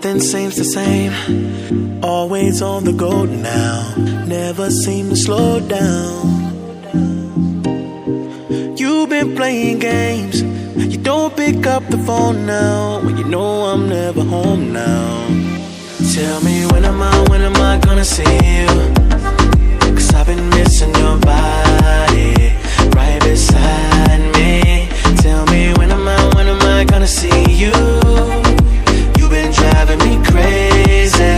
Nothing seems the same. Always on the go now. Never seem to slow down. You've been playing games. You don't pick up the phone now when you know I'm never home now. Tell me when am I gonna see you? 'Cause I've been missing your body right beside me. Tell me when am I gonna see you? You've been driving me crazy.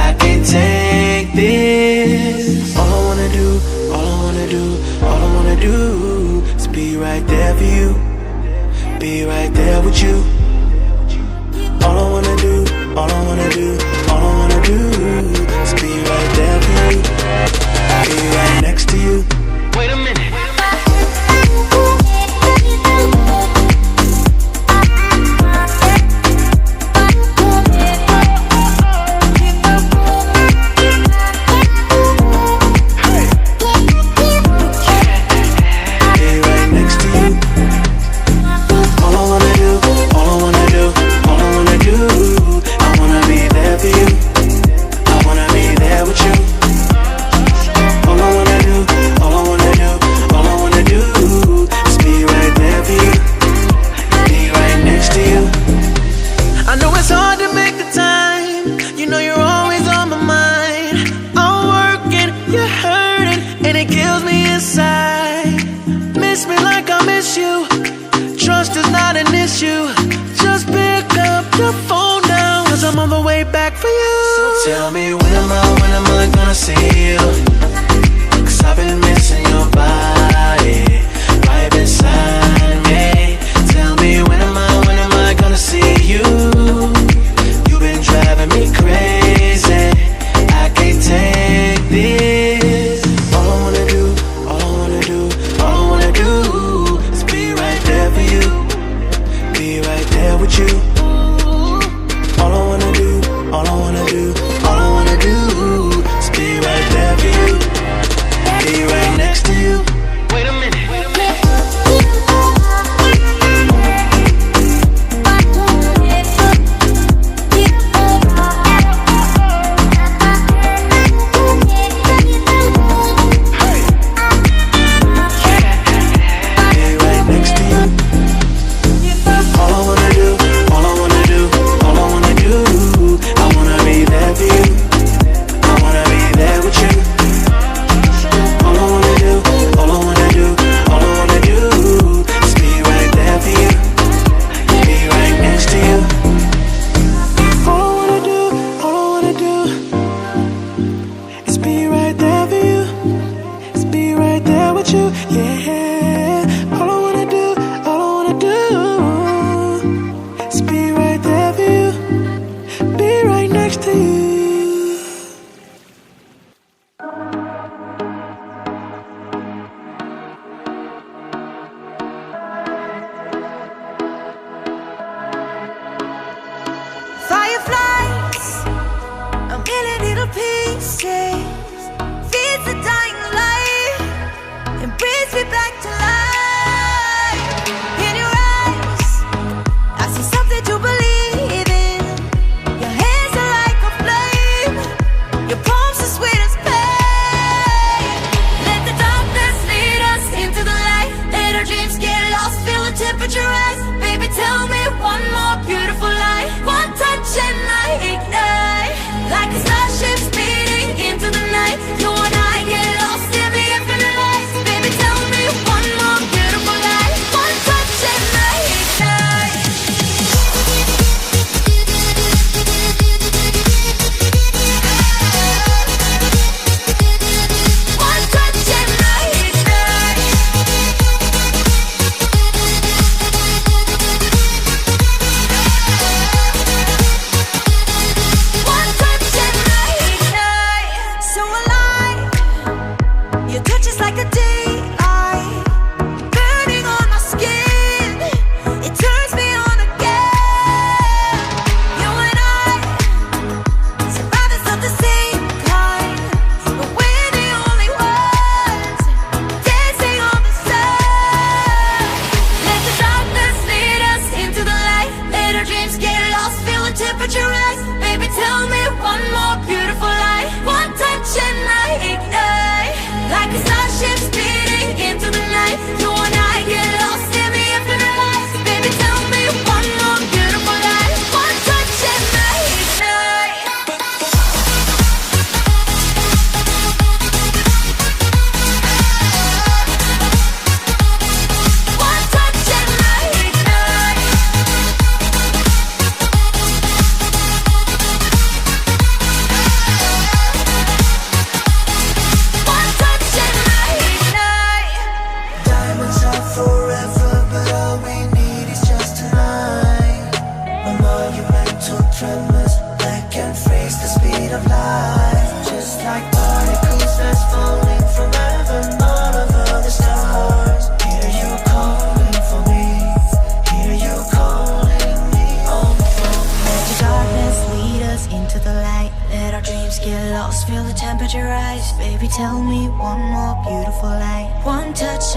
I can't take this. All I wanna do is be right there for you. Be right there with you. All I wanna do is be right there for you. Be right next to you. Wait a minute. Tell me when am I gonna see you? 'Cause I've been missing your body right beside me. Tell me when am I gonna see you? You've been driving me crazy. I can't take this. All I wanna do is be right there for you. Be right there with you. All I wanna do is be right there for you. Be right next to you. Wait a minute.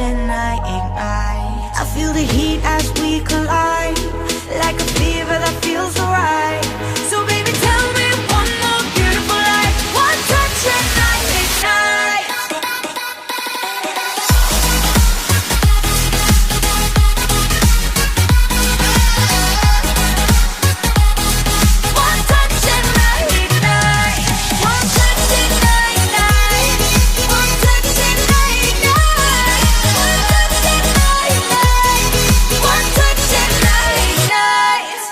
and I ignite. I feel the heat as we collide, like a fever that feels alright. So baby, tell me one more beautiful lie. One touch and I ignite. One touch and I ignite. One touch and I ignite. One touch and I ignite. One touch and I ignite. One touch and I ignite.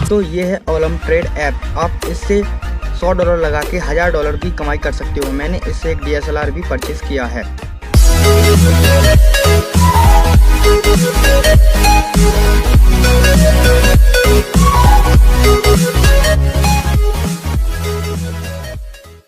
तो ये है Olam trade app. आप इससे $100 लगा के $1000 की कमाई कर सकते हो। मैंने इससे एक DSLR भी परचेज़ किया है। night.